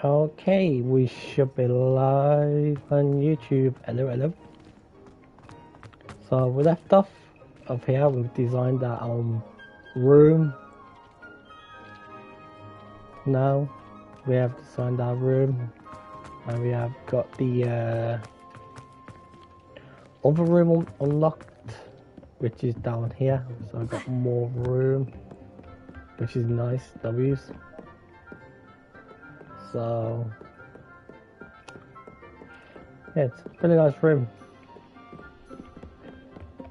Okay, we should be live on YouTube. Hello. So we left off up here. We've designed our room. Now we have designed our room, and we have got the other room unlocked, which is down here. So I've got more room, which is nice. W's. So yeah, it's a really nice room.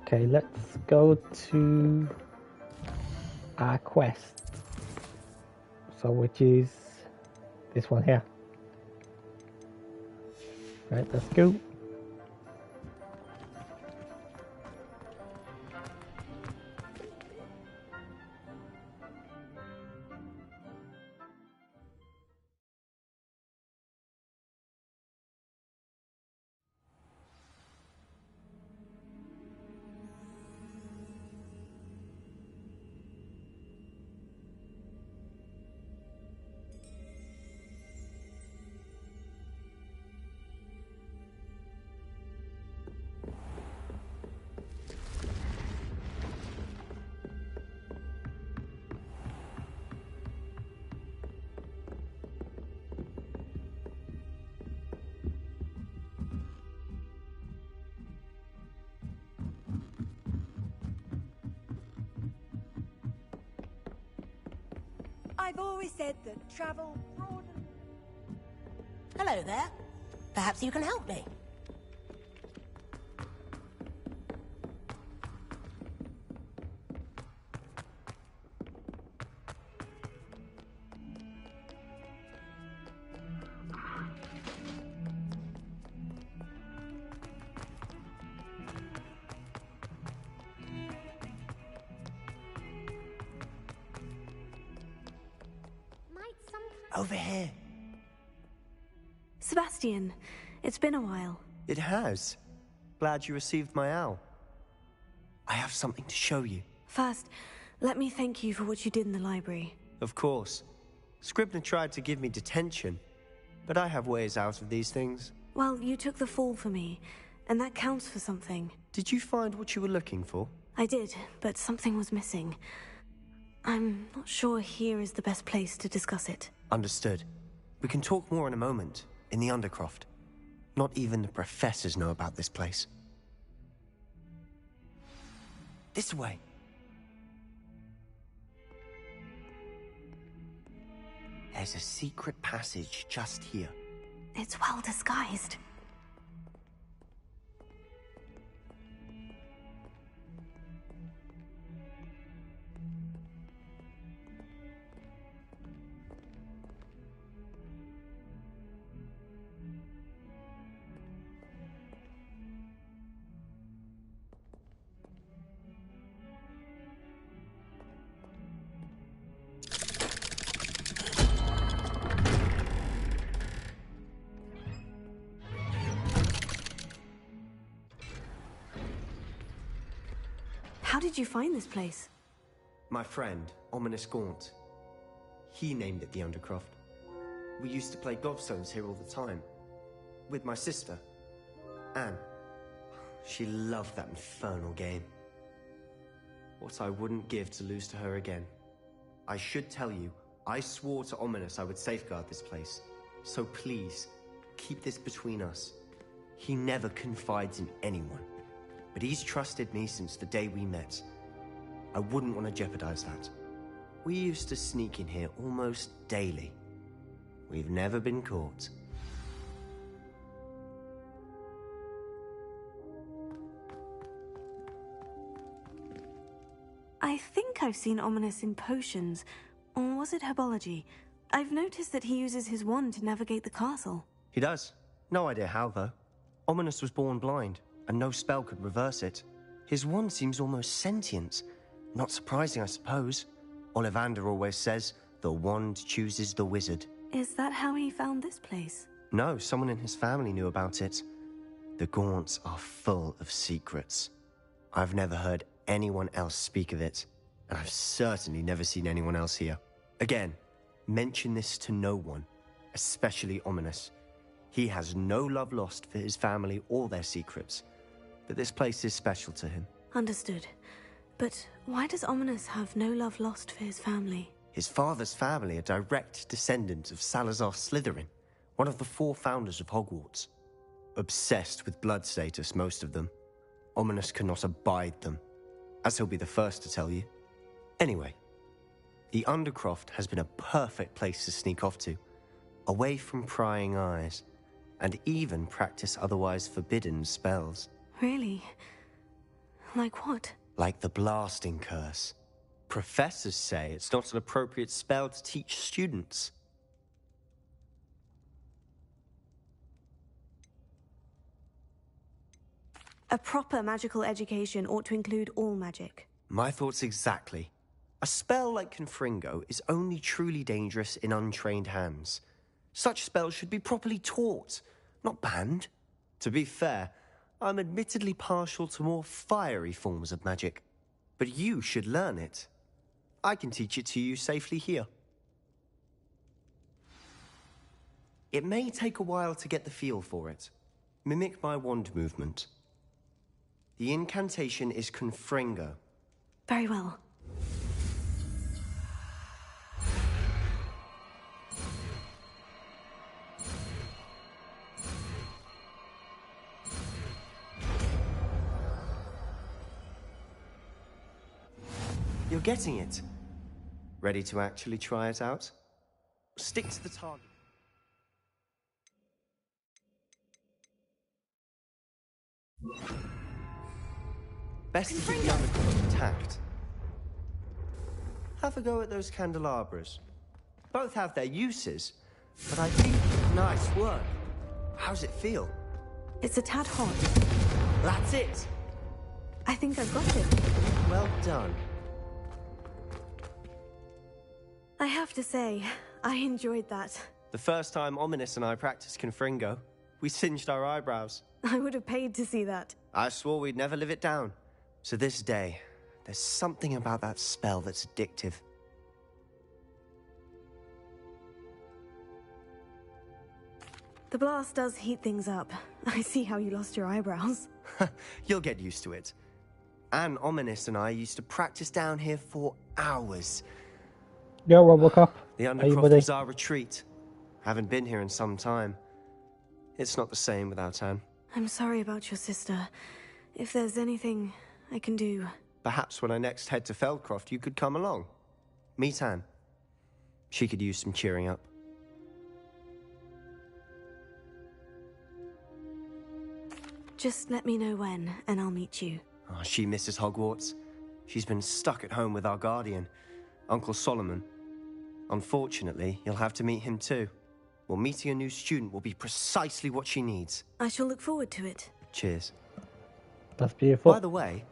Okay, let's go to our quest. So which is this one here. Right, let's go. I've always said that travel broadens. Hello there. Perhaps you can help me. Over here. Sebastian, it's been a while. It has. Glad you received my owl. I have something to show you. First, let me thank you for what you did in the library. Of course. Scribner tried to give me detention, but I have ways out of these things. Well, you took the fall for me, and that counts for something. Did you find what you were looking for? I did, but something was missing. I'm not sure here is the best place to discuss it. Understood. We can talk more in a moment, in the Undercroft. Not even the professors know about this place. This way. There's a secret passage just here. It's well disguised. How did you find this place? My friend, Ominous Gaunt. He named it the Undercroft. We used to play gobstones here all the time. With my sister, Anne. She loved that infernal game. What I wouldn't give to lose to her again. I should tell you, I swore to Ominous I would safeguard this place. So please, keep this between us. He never confides in anyone. But he's trusted me since the day we met. I wouldn't want to jeopardize that. We used to sneak in here almost daily. We've never been caught. I think I've seen Ominous in potions. Or was it herbology? I've noticed that he uses his wand to navigate the castle. He does. No idea how, though. Ominous was born blind, and no spell could reverse it. His wand seems almost sentient. Not surprising, I suppose. Ollivander always says, the wand chooses the wizard. Is that how he found this place? No, someone in his family knew about it. The Gaunts are full of secrets. I've never heard anyone else speak of it, and I've certainly never seen anyone else here. Again, mention this to no one. especially Ominous. He has no love lost for his family or their secrets, but this place is special to him. Understood. But why does Ominous have no love lost for his family? His father's family are direct descendants of Salazar Slytherin, one of the 4 founders of Hogwarts. Obsessed with blood status, most of them. Ominous cannot abide them, as he'll be the first to tell you. Anyway, the Undercroft has been a perfect place to sneak off to, away from prying eyes, and even practice otherwise forbidden spells. Really? Like what? Like the blasting curse. Professors say it's not an appropriate spell to teach students. A proper magical education ought to include all magic. My thoughts exactly. A spell like Confringo is only truly dangerous in untrained hands. Such spells should be properly taught, not banned. To be fair, I'm admittedly partial to more fiery forms of magic. But you should learn it. I can teach it to you safely here. It may take a while to get the feel for it. Mimic my wand movement. The incantation is Confringo. Very well. You're getting it. Ready to actually try it out? Stick to the target. Best to keep the undercover intact. Have a go at those candelabras. Both have their uses, but I think nice work. How's it feel? It's a tad hot. That's it. I think I've got it. Well done. I have to say, I enjoyed that. The first time Ominous and I practiced Confringo, we singed our eyebrows. I would have paid to see that. I swore we'd never live it down. So this day, there's something about that spell that's addictive. The blast does heat things up. I see how you lost your eyebrows. You'll get used to it. Anne, Ominous and I used to practice down here for hours. Yo, Robocop. The Hey, Undercroft buddy. was our retreat. Haven't been here in some time. It's not the same without Anne. I'm sorry about your sister. If there's anything I can do... Perhaps when I next head to Feldcroft, you could come along. Meet Anne. She could use some cheering up. Just let me know when, and I'll meet you. Oh, she misses Hogwarts. She's been stuck at home with our guardian, Uncle Solomon. Unfortunately, you'll have to meet him too. Well, meeting a new student will be precisely what she needs. I shall look forward to it. Cheers. That's beautiful. By the way,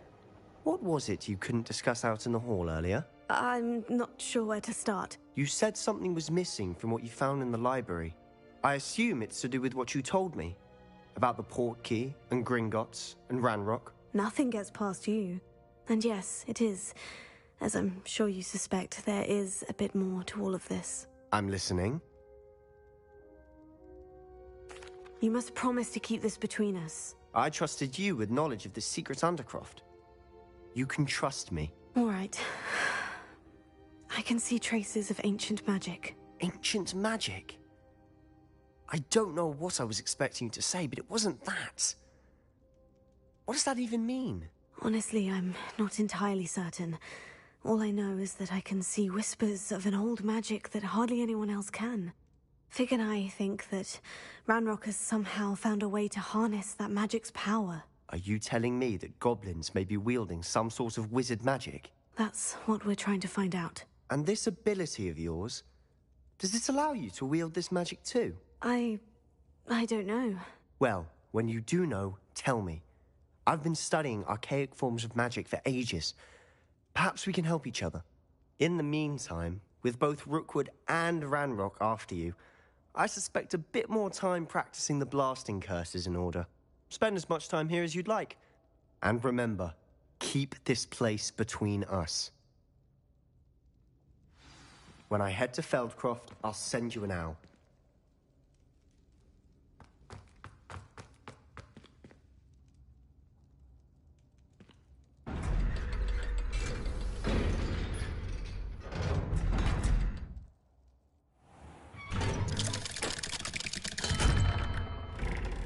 what was it you couldn't discuss out in the hall earlier? I'm not sure where to start. You said something was missing from what you found in the library. I assume it's to do with what you told me. About the Portkey, and Gringotts, and Ranrock. Nothing gets past you. And yes, it is. As I'm sure you suspect, there is a bit more to all of this. I'm listening. You must promise to keep this between us. I trusted you with knowledge of the secret Undercroft. You can trust me. All right. I can see traces of ancient magic. Ancient magic? I don't know what I was expecting you to say, but it wasn't that. What does that even mean? Honestly, I'm not entirely certain. All I know is that I can see whispers of an old magic that hardly anyone else can. Fig and I think that Ranrock has somehow found a way to harness that magic's power. Are you telling me that goblins may be wielding some sort of wizard magic? That's what we're trying to find out. And this ability of yours, does it allow you to wield this magic too? I don't know. Well, when you do know, tell me. I've been studying archaic forms of magic for ages. Perhaps we can help each other. In the meantime, with both Rookwood and Ranrock after you, I suspect a bit more time practicing the blasting curse is in order. Spend as much time here as you'd like. And remember, keep this place between us. When I head to Feldcroft, I'll send you an owl.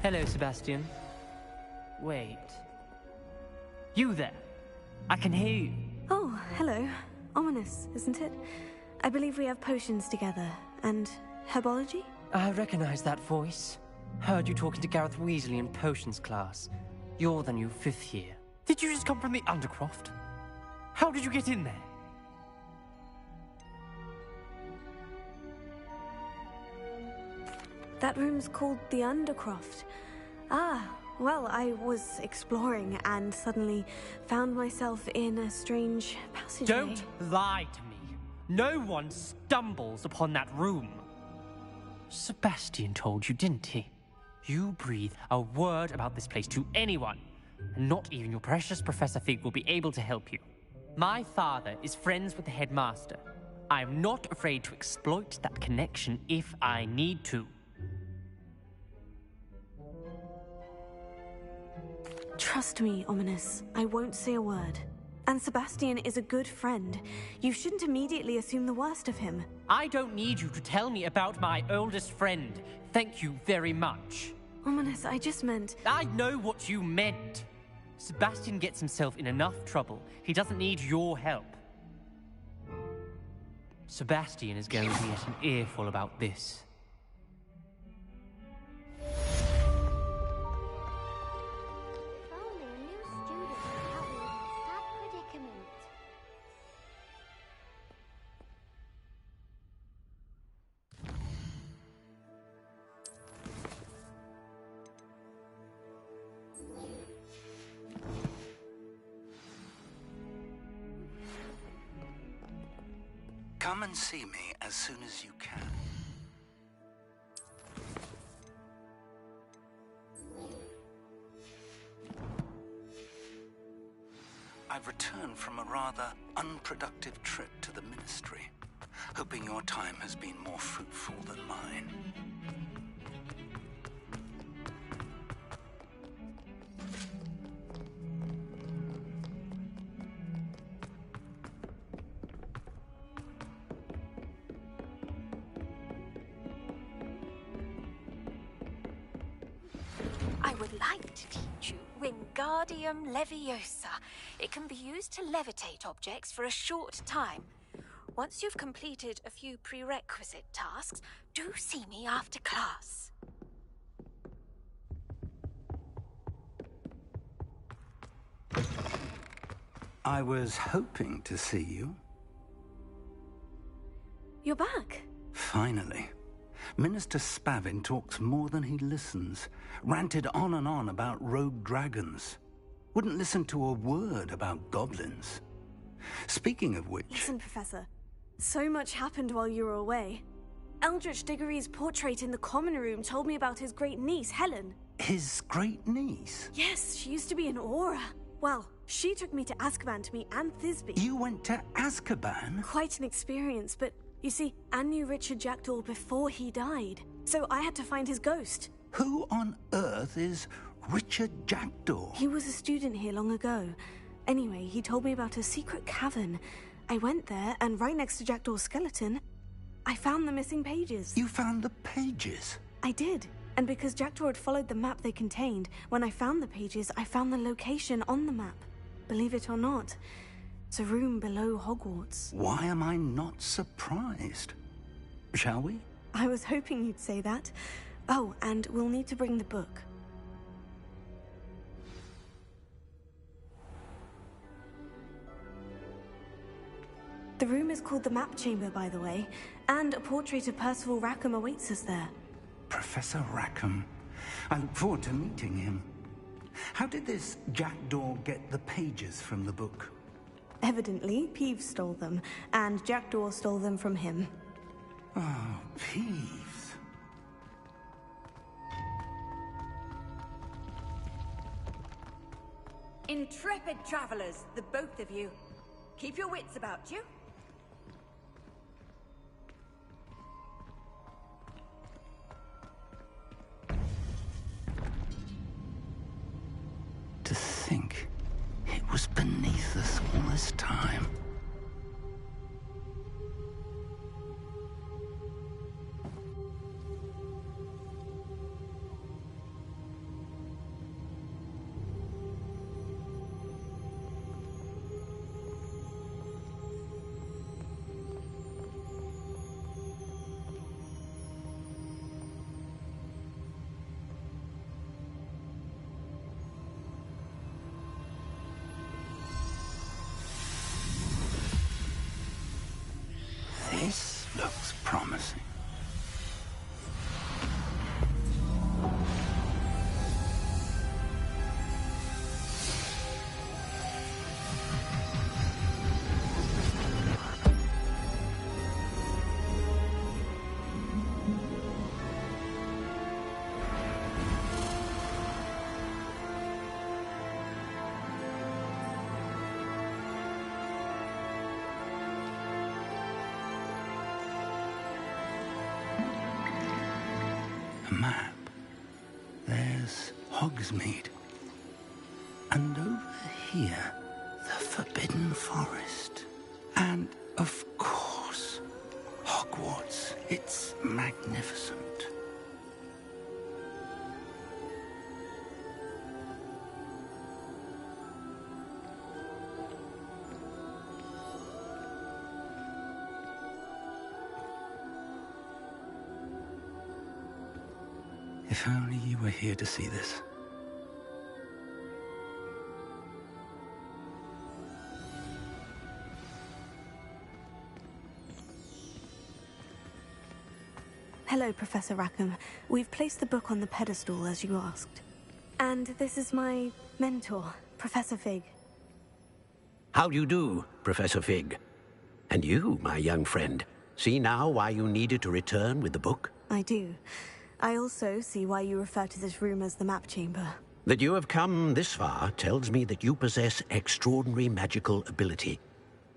Hello, Sebastian. Wait. You there? I can hear you. Oh, hello. Ominous, isn't it? I believe we have potions together. And herbology? I recognize that voice. Heard you talking to Gareth Weasley in potions class. You're the new 5th year. Did you just come from the Undercroft? How did you get in there? That room's called the Undercroft. Ah, well, I was exploring and suddenly found myself in a strange passageway. Don't lie to me. No one stumbles upon that room. Sebastian told you, didn't he? You breathe a word about this place to anyone, and not even your precious Professor Fig will be able to help you. My father is friends with the headmaster. I am not afraid to exploit that connection if I need to. Trust me, Ominous. I won't say a word. And Sebastian is a good friend. You shouldn't immediately assume the worst of him. I don't need you to tell me about my oldest friend. Thank you very much. Ominous, I just meant... I know what you meant. Sebastian gets himself in enough trouble. He doesn't need your help. Sebastian is going to get an earful about this. Come and see me as soon as you can. I've returned from a rather unproductive trip to the Ministry, hoping your time has been more fruitful than mine. I would like to teach you Wingardium Leviosa. It can be used to levitate objects for a short time. Once you've completed a few prerequisite tasks, do see me after class. I was hoping to see you. You're back. Finally. Minister Spavin talks more than he listens. Ranted on and on about rogue dragons. Wouldn't listen to a word about goblins. Speaking of which... Listen, Professor. So much happened while you were away. Eldritch Diggory's portrait in the common room told me about his great niece, Helen. His great niece? Yes, she used to be an Auror. Well, she took me to Azkaban to meet Anne Thisbe. You went to Azkaban? Quite an experience, but you see, Anne knew Richard Jackdaw before he died. So I had to find his ghost. Who on earth is Richard Jackdaw? He was a student here long ago. Anyway, he told me about a secret cavern. I went there, and right next to Jackdaw's skeleton, I found the missing pages. You found the pages? I did. And because Jackdaw had followed the map they contained, when I found the pages, I found the location on the map. Believe it or not, it's a room below Hogwarts. Why am I not surprised? Shall we? I was hoping you'd say that. Oh, and we'll need to bring the book. The room is called the Map Chamber, by the way, and a portrait of Percival Rackham awaits us there. Professor Rackham. I look forward to meeting him. How did this Jackdaw get the pages from the book? Evidently, Peeves stole them, and Jackdaw stole them from him. Oh, Peeves. Intrepid travelers, the both of you. Keep your wits about you. To think it was beneath us all this time. Hogsmeade. And over here, the Forbidden Forest. And, of course, Hogwarts. It's magnificent. If only you were here to see this. Hello, Professor Rackham. We've placed the book on the pedestal as you asked. And this is my mentor, Professor Fig. How do you do, Professor Fig? And you, my young friend, see now why you needed to return with the book? I do. I also see why you refer to this room as the map chamber. That you have come this far tells me that you possess extraordinary magical ability,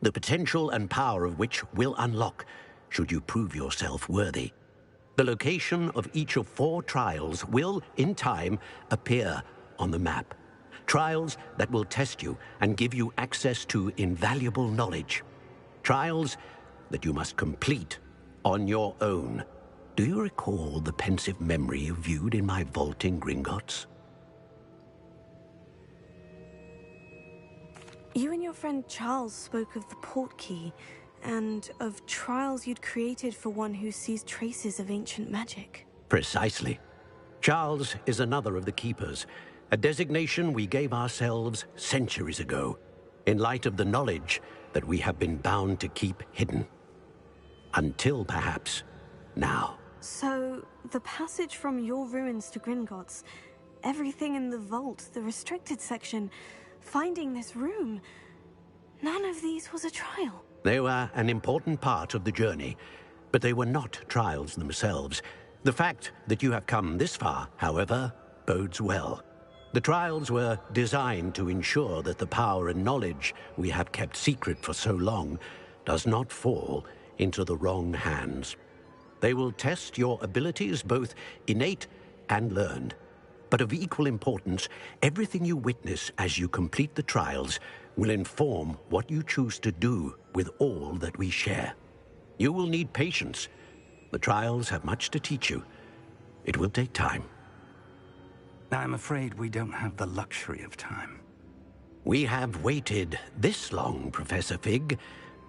the potential and power of which will unlock should you prove yourself worthy. The location of each of 4 trials will, in time, appear on the map. Trials that will test you and give you access to invaluable knowledge. Trials that you must complete on your own. Do you recall the pensive memory you viewed in my vault in Gringotts? You and your friend Charles spoke of the portkey, and of trials you'd created for one who sees traces of ancient magic. Precisely. Charles is another of the Keepers, a designation we gave ourselves centuries ago, in light of the knowledge that we have been bound to keep hidden. Until, perhaps, now. So, the passage from your ruins to Gringotts, everything in the vault, the restricted section, finding this room, none of these was a trial. They were an important part of the journey, but they were not trials themselves. The fact that you have come this far, however, bodes well. The trials were designed to ensure that the power and knowledge we have kept secret for so long does not fall into the wrong hands. They will test your abilities, both innate and learned. But of equal importance, everything you witness as you complete the trials will inform what you choose to do with all that we share. You will need patience. The trials have much to teach you. It will take time. I'm afraid we don't have the luxury of time. We have waited this long, Professor Fig.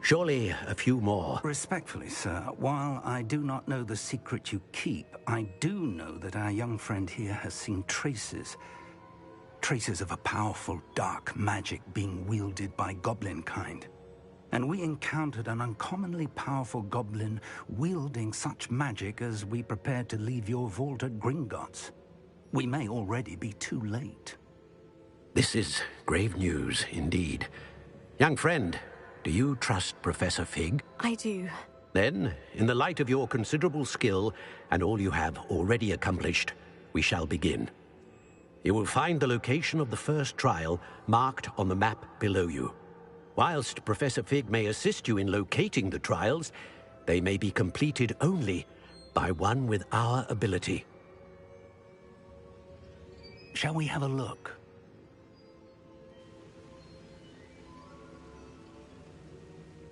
Surely a few more. Respectfully, sir, while I do not know the secret you keep, I do know that our young friend here has seen traces of a powerful dark magic being wielded by goblin kind. And we encountered an uncommonly powerful goblin wielding such magic as we prepared to leave your vault at Gringotts. We may already be too late. This is grave news indeed. Young friend, do you trust Professor Fig? I do. Then, in the light of your considerable skill and all you have already accomplished, we shall begin. You will find the location of the first trial marked on the map below you. Whilst Professor Fig may assist you in locating the trials, they may be completed only by one with our ability. Shall we have a look?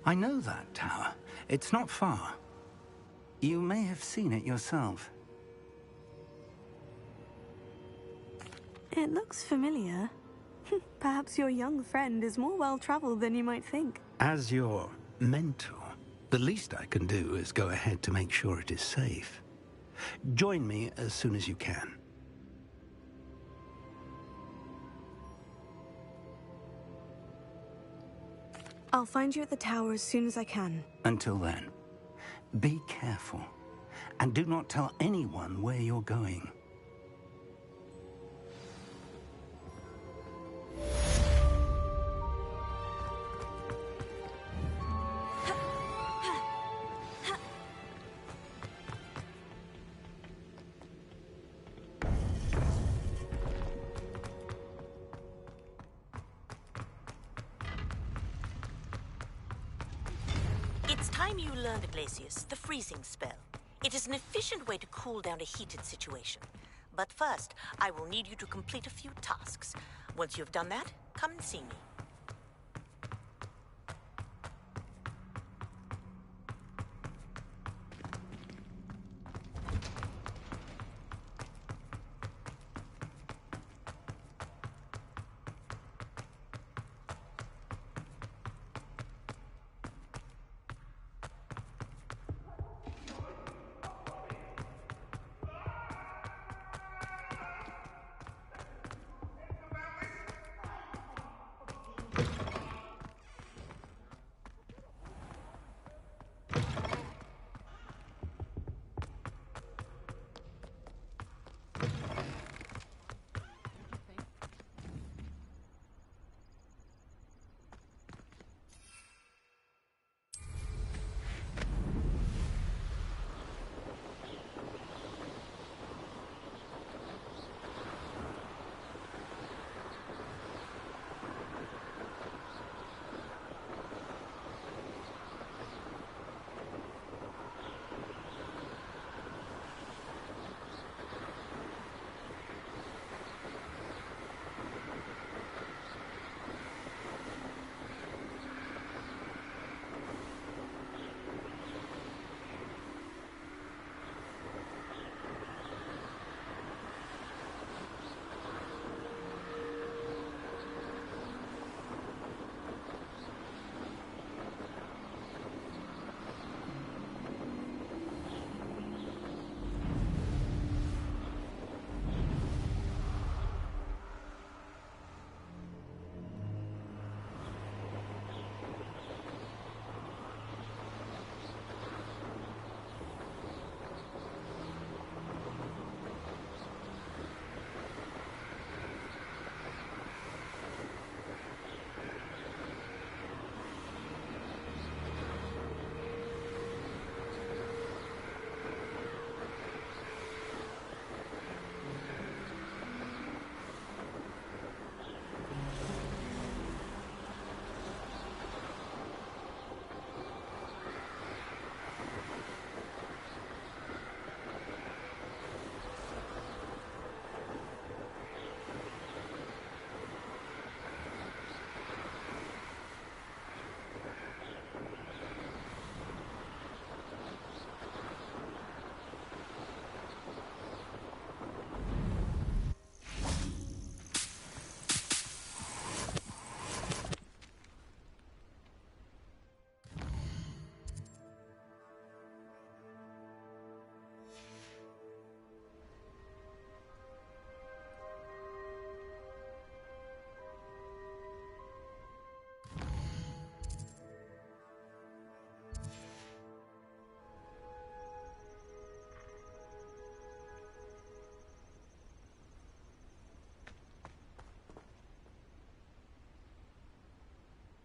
I know that tower. It's not far. You may have seen it yourself. It looks familiar. Perhaps your young friend is more well-traveled than you might think. As your mentor, the least I can do is go ahead to make sure it is safe. Join me as soon as you can. I'll find you at the tower as soon as I can. Until then, be careful, and do not tell anyone where you're going. It's time you learned, Iglesias, the freezing spell. It is an efficient way to cool down a heated situation. But first, I will need you to complete a few tasks. Once you've done that, come and see me.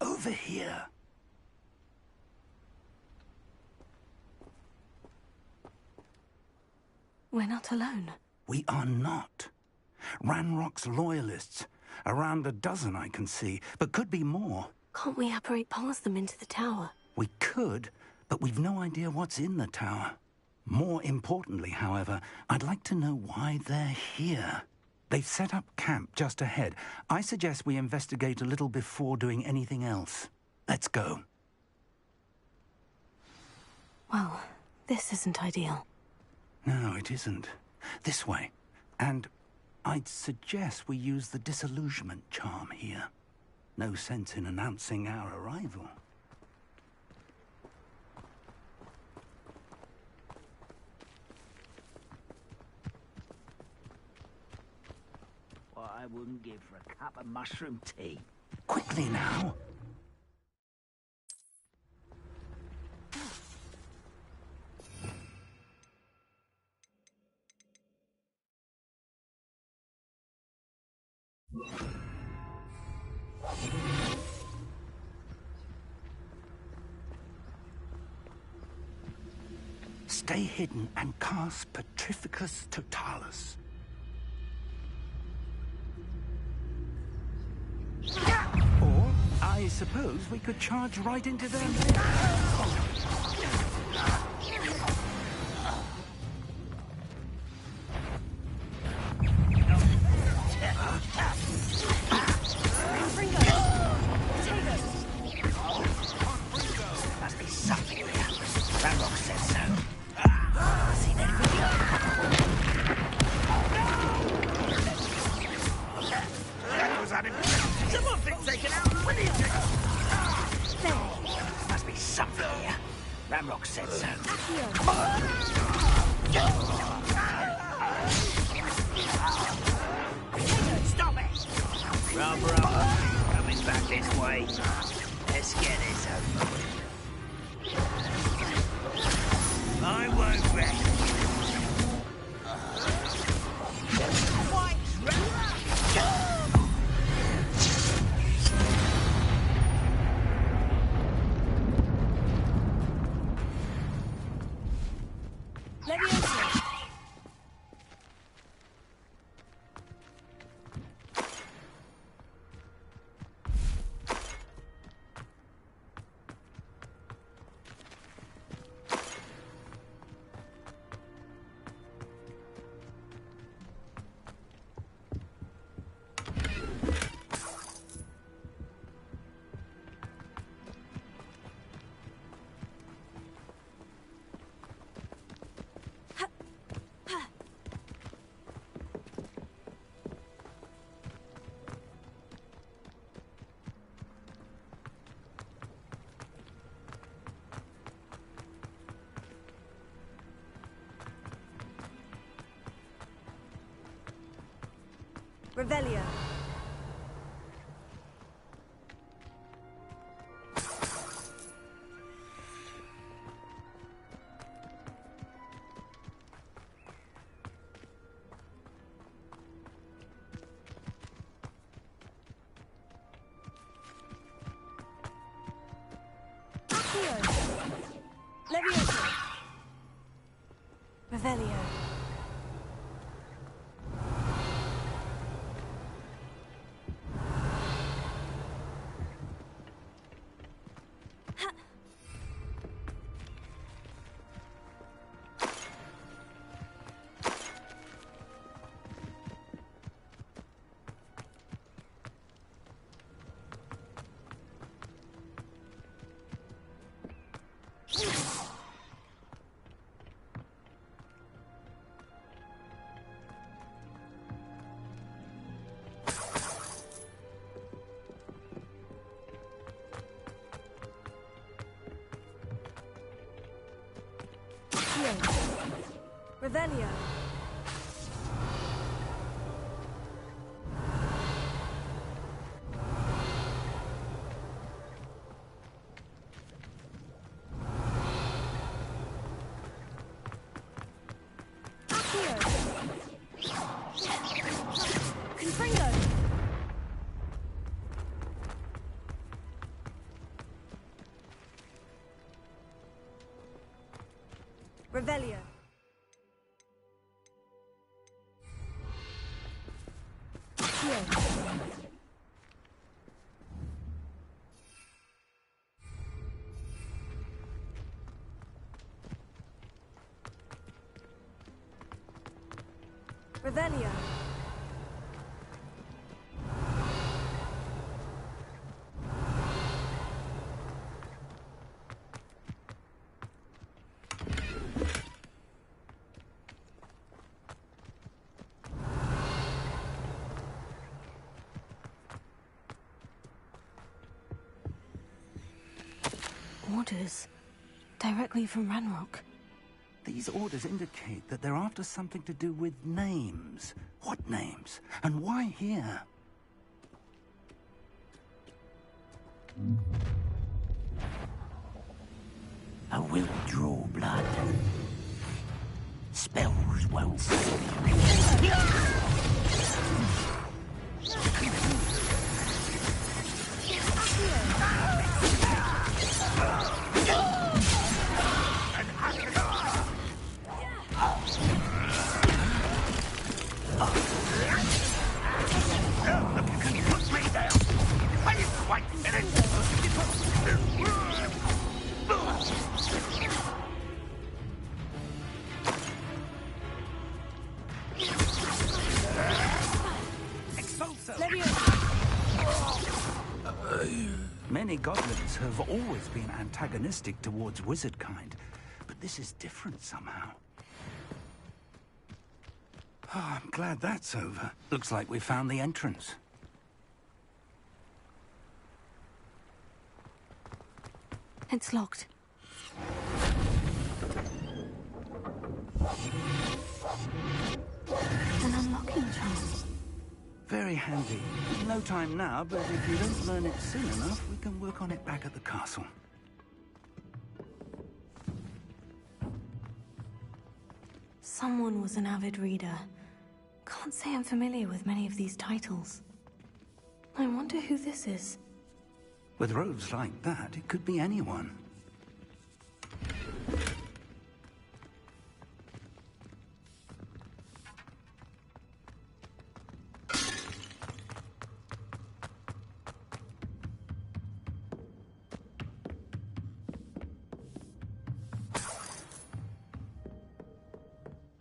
Over here. We're not alone. We are not. Ranrock's loyalists. Around a dozen I can see, but could be more. Can't we apparate past them into the tower? We could, but we've no idea what's in the tower. More importantly, however, I'd like to know why they're here. They've set up camp just ahead. I suggest we investigate a little before doing anything else. Let's go. Well, this isn't ideal. No, it isn't. This way. And I'd suggest we use the disillusionment charm here. No sense in announcing our arrival. What I wouldn't give for a cup of mushroom tea. Quickly now. Stay hidden and cast Petrificus Totalis. Or, I suppose we could charge right into them. been taken out. What is it? Must be something here. Ramrock said so. Stop it! Rubber up. Coming back this way. Let's get this over with. I won't rest. Revelio. Levioso. Revelio. Revelio. Revelio. Revelio. Orders directly from Ranrock. These orders indicate that they're after something to do with names. What names? And why here? I will draw blood. Spells won't save me. Many goblins have always been antagonistic towards wizard kind, but this is different somehow. Oh, I'm glad that's over. Looks like we found the entrance. It's locked. An unlocking charm. Very handy. No time now, but if you don't learn it soon enough, we can work on it back at the castle. Someone was an avid reader. Can't say I'm familiar with many of these titles. I wonder who this is. With robes like that, it could be anyone.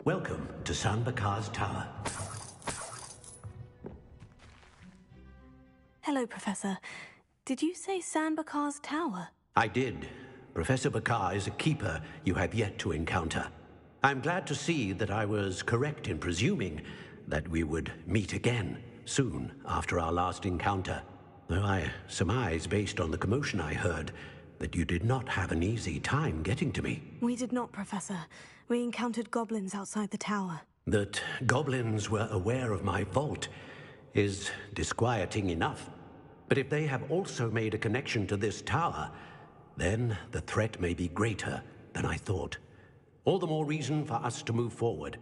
Welcome to San Bakar's Tower. Hello, Professor. Did you say San Bakar's Tower? I did. Professor Bakar is a keeper you have yet to encounter. I'm glad to see that I was correct in presuming that we would meet again soon after our last encounter. Though I surmise, based on the commotion I heard, that you did not have an easy time getting to me. We did not, Professor. We encountered goblins outside the tower. That goblins were aware of my vault is disquieting enough. But if they have also made a connection to this tower, then the threat may be greater than I thought. All the more reason for us to move forward.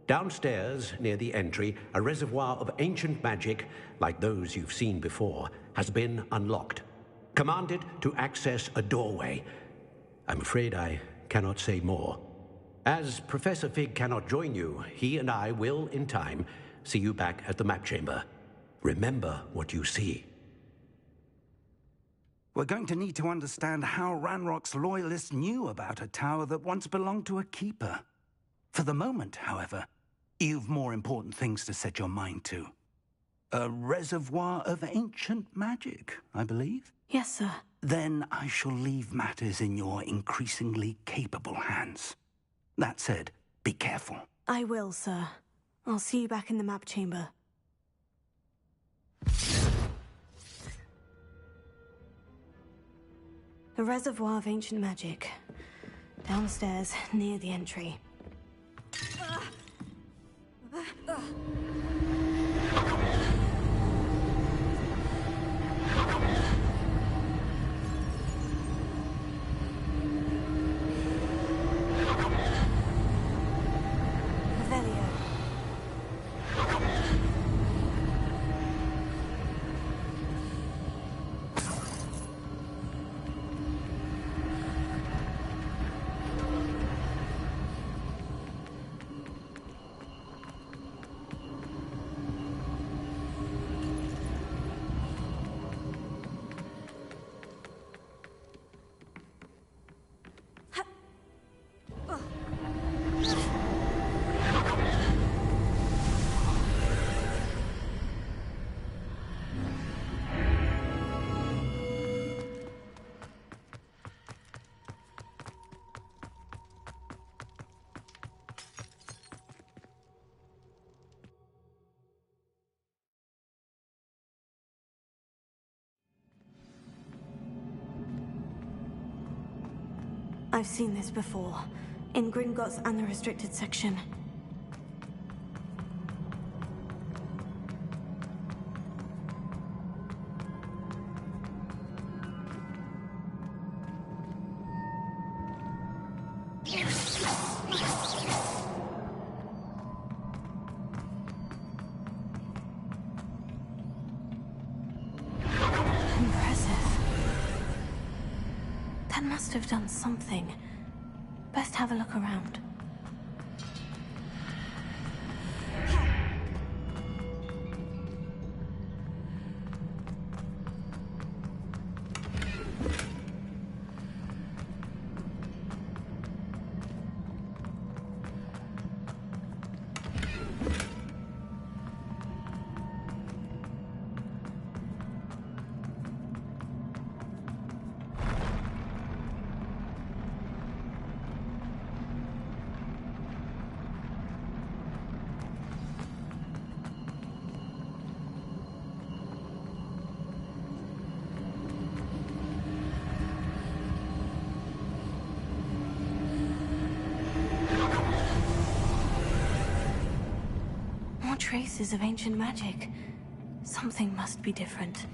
Downstairs, near the entry, a reservoir of ancient magic, like those you've seen before, has been unlocked. Commanded to access a doorway. I'm afraid I cannot say more. As Professor Fig cannot join you, he and I will, in time, see you back at the map chamber. Remember what you see. We're going to need to understand how Ranrock's loyalists knew about a tower that once belonged to a keeper. For the moment, however, you've more important things to set your mind to. A reservoir of ancient magic, I believe? Yes, sir. Then I shall leave matters in your increasingly capable hands. That said, be careful. I will, sir. I'll see you back in the map chamber. A reservoir of ancient magic. Downstairs, near the entry. I've seen this before, in Gringotts and the restricted section. Must have done something. Best have a look around. traces of ancient magic. Something must be different.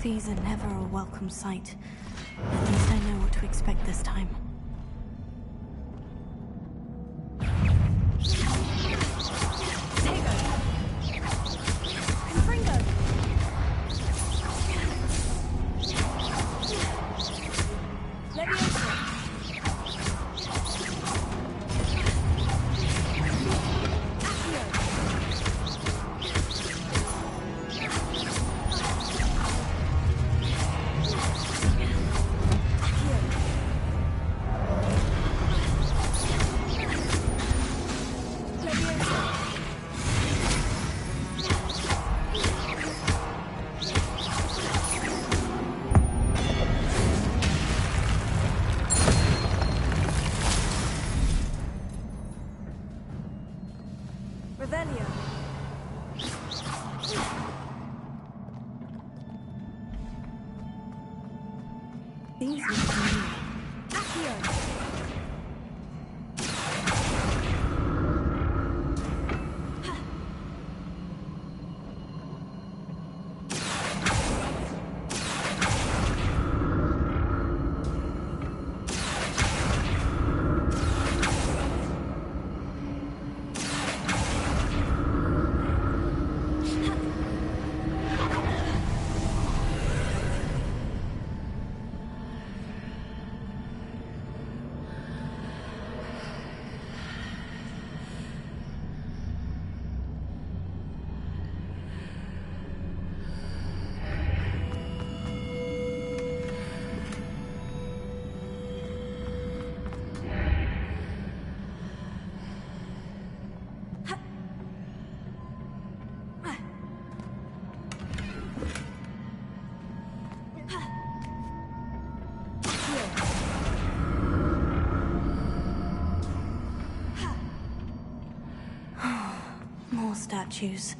These are never a welcome sight. At least I know what to expect this time. These are more statues.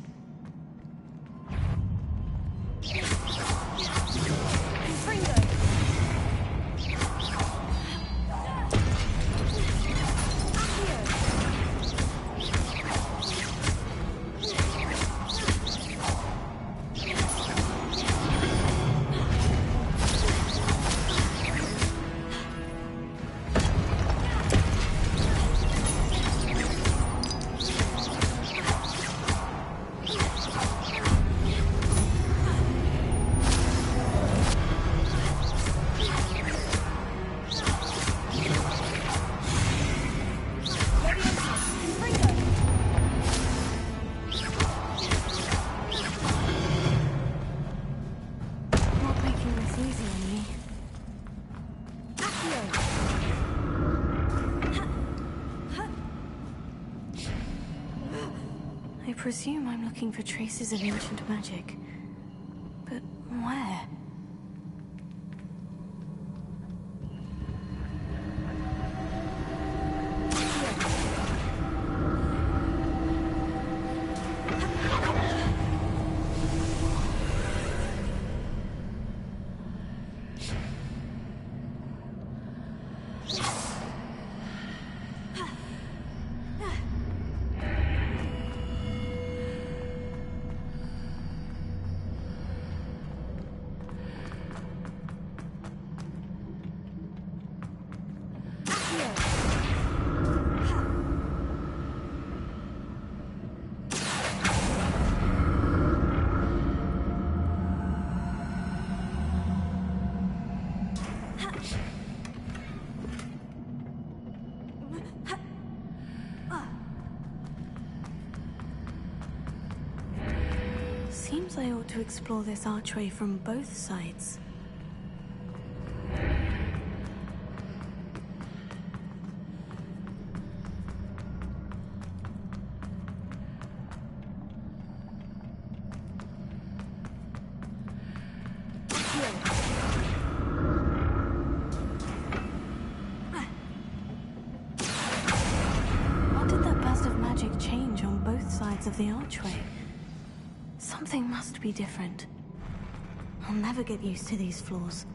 I presume I'm looking for traces of ancient magic. But where? Seems I ought to explore this archway from both sides. of the archway. Something must be different. I'll never get used to these floors.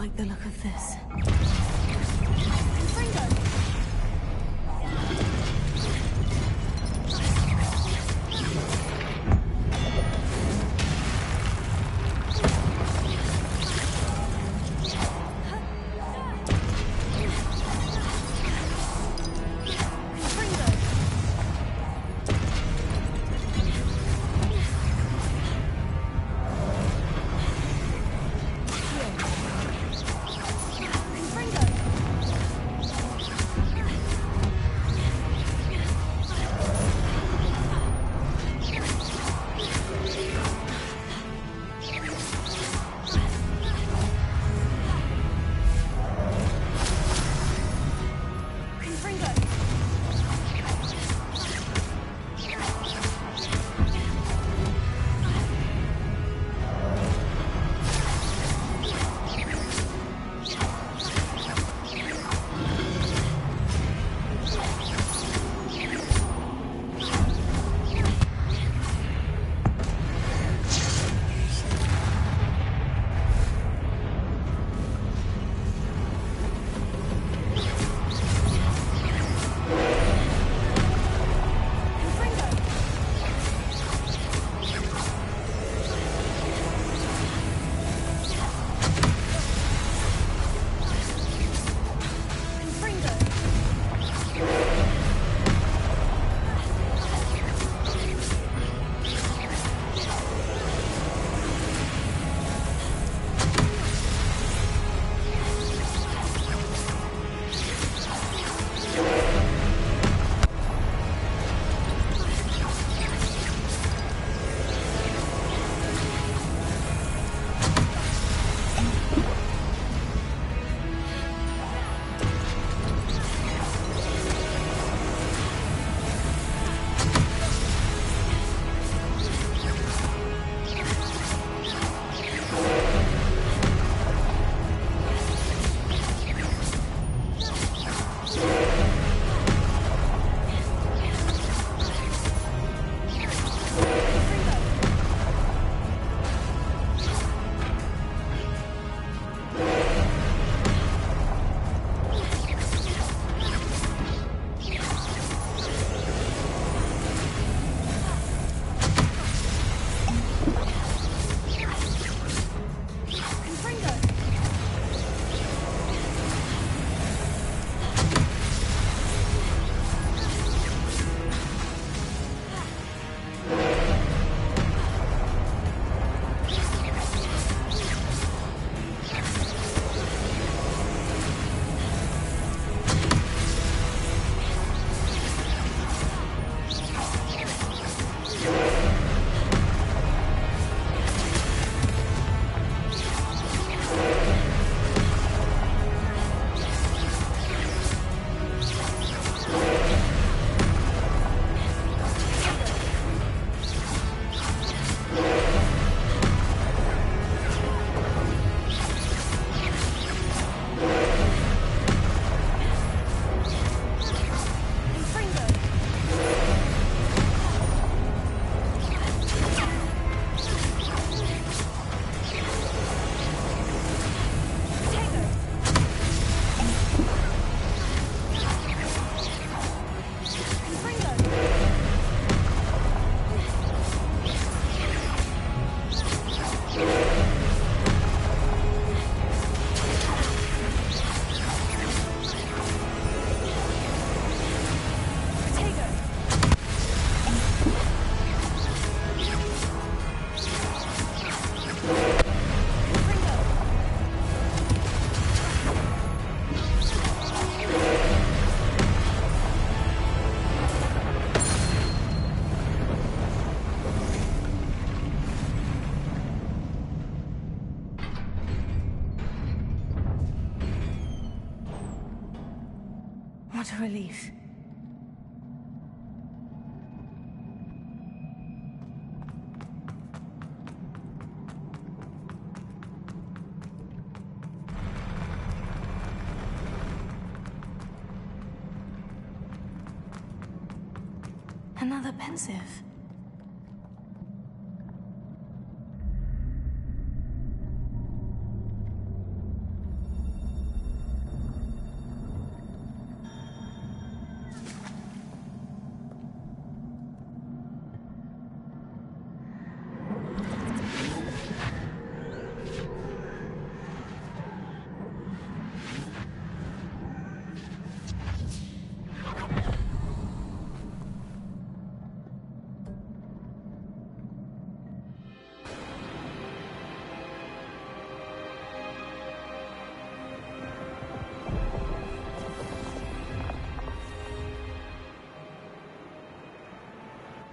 like the look of this. What a relief. Another pensive.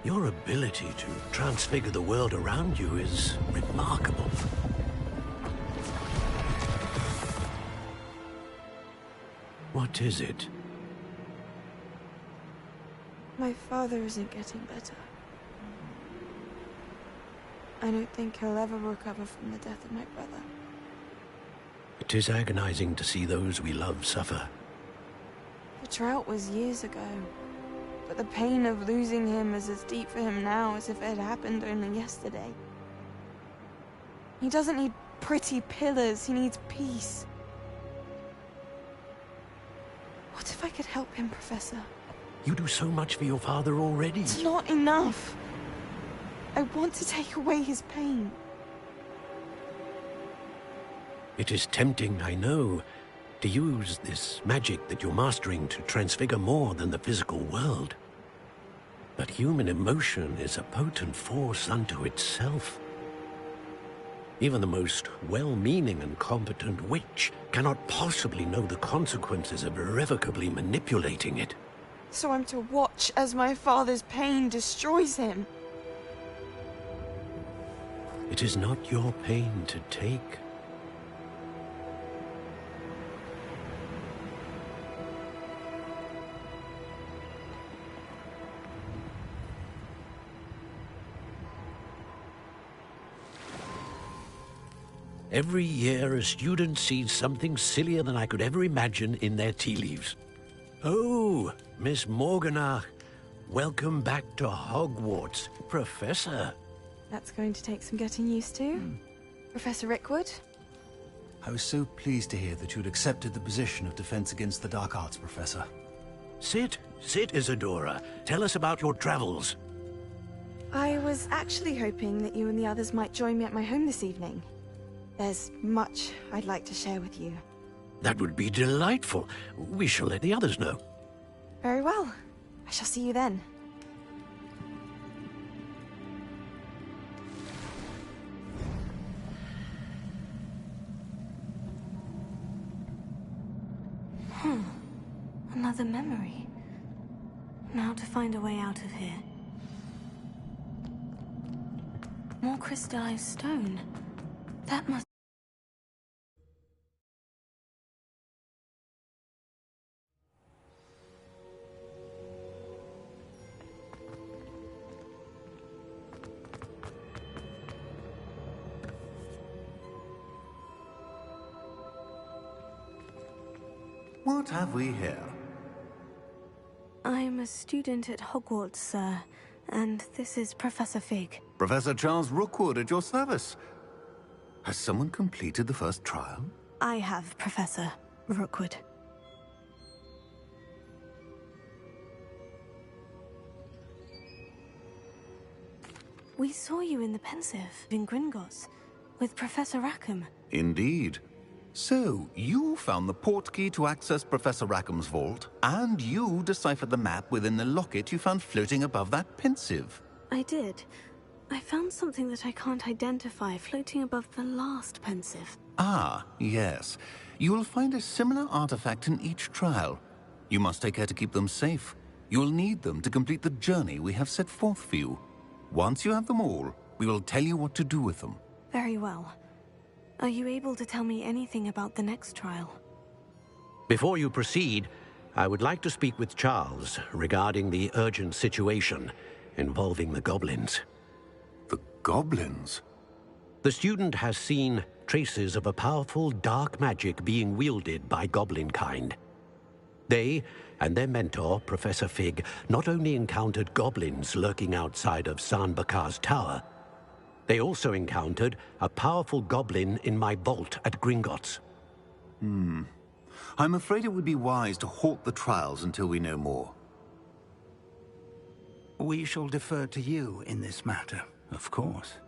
Your ability to transfigure the world around you is remarkable. What is it? My father isn't getting better. I don't think he'll ever recover from the death of my brother. It is agonizing to see those we love suffer. The drought was years ago, but the pain of losing him is as deep for him now as if it had happened only yesterday. He doesn't need pretty pillars, he needs peace. What if I could help him, Professor? You do so much for your father already. It's not enough. I want to take away his pain. It is tempting, I know, to use this magic that you're mastering to transfigure more than the physical world. But human emotion is a potent force unto itself. Even the most well-meaning and competent witch cannot possibly know the consequences of irrevocably manipulating it. So I'm to watch as my father's pain destroys him. It is not your pain to take. Every year, a student sees something sillier than I could ever imagine in their tea leaves. Oh, Miss Morganach, welcome back to Hogwarts, Professor. That's going to take some getting used to. Professor Rickwood? I was so pleased to hear that you'd accepted the position of Defense Against the Dark Arts, Professor. Sit, Isadora. Tell us about your travels. I was actually hoping that you and the others might join me at my home this evening. There's much I'd like to share with you. That would be delightful. We shall let the others know. Very well. I shall see you then. Another memory. Now to find a way out of here. More crystallized stone. That must... What have we here? I'm a student at Hogwarts, sir, and this is Professor Fig. Professor Charles Rookwood at your service. Has someone completed the first trial? I have, Professor Rookwood. We saw you in the Pensive in Gringotts with Professor Rackham. Indeed. So, you found the portkey to access Professor Rackham's vault, and you deciphered the map within the locket you found floating above that Pensive. I did. I found something that I can't identify floating above the last Pensive. Ah, yes. You will find a similar artifact in each trial. You must take care to keep them safe. You will need them to complete the journey we have set forth for you. Once you have them all, we will tell you what to do with them. Very well. Are you able to tell me anything about the next trial? Before you proceed, I would like to speak with Charles regarding the urgent situation involving the goblins. The goblins? The student has seen traces of a powerful dark magic being wielded by goblin kind. They and their mentor, Professor Fig, not only encountered goblins lurking outside of San Bakar's tower, they also encountered a powerful goblin in my vault at Gringotts. I'm afraid it would be wise to halt the trials until we know more. We shall defer to you in this matter, of course.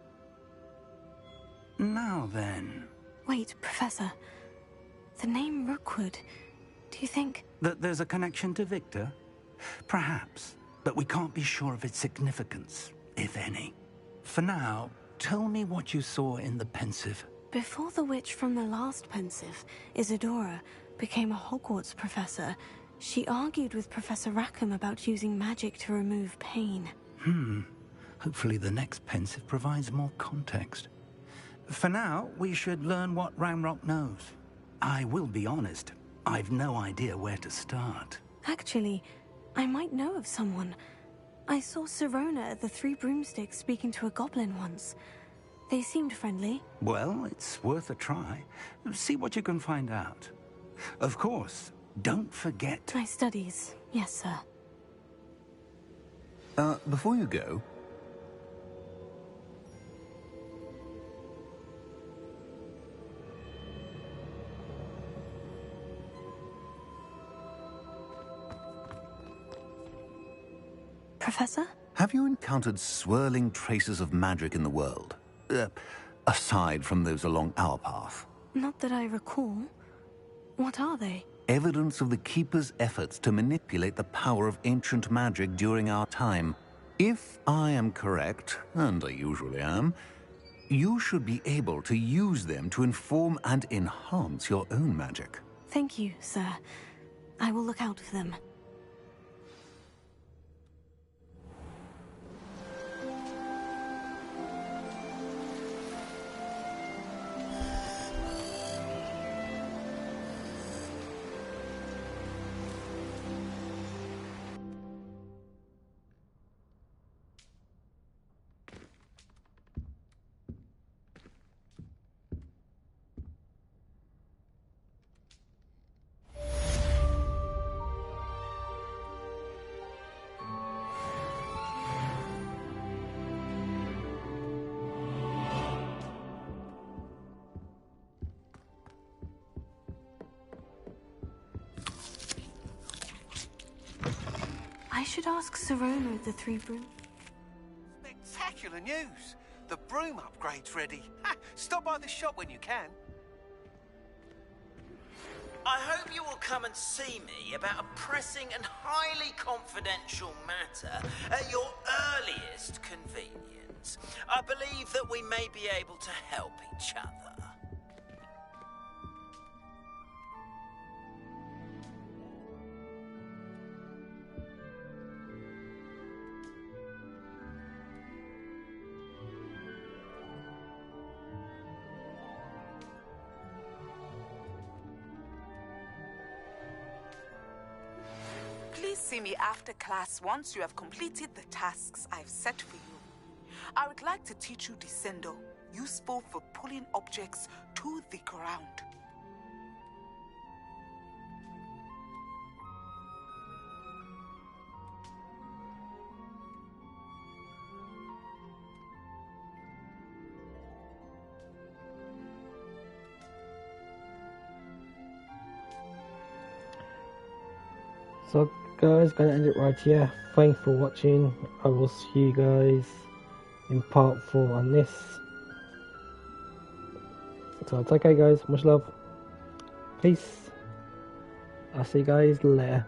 Now then... Wait, Professor. The name Rookwood, do you think... That there's a connection to Victor? Perhaps, but we can't be sure of its significance, if any. For now, tell me what you saw in the Pensive. Before the witch from the last Pensive, Isadora, became a Hogwarts professor, she argued with Professor Rackham about using magic to remove pain. Hopefully the next pensive provides more context. For now, we should learn what Ranrock knows. I will be honest, I've no idea where to start. Actually, I might know of someone. I saw Sirona at the Three Broomsticks speaking to a goblin once. They seemed friendly. Well, it's worth a try. See what you can find out. Of course, don't forget... My studies, yes, sir. Before you go... Professor? Have you encountered swirling traces of magic in the world? Aside from those along our path? Not that I recall. What are they? Evidence of the Keeper's efforts to manipulate the power of ancient magic during our time. If I am correct, and I usually am, you should be able to use them to inform and enhance your own magic. Thank you, sir. I will look out for them. I should ask Sirona at the Three Broom. Spectacular news! The broom upgrade's ready. Ha! Stop by the shop when you can. I hope you will come and see me about a pressing and highly confidential matter at your earliest convenience. I believe that we may be able to help each other. Please see me after class once you have completed the tasks I've set for you. I would like to teach you Descendo, useful for pulling objects to the ground. So guys, gonna end it right here. Thanks for watching. I will see you guys in part 4 on this. So it's okay guys, much love. Peace. I'll see you guys later.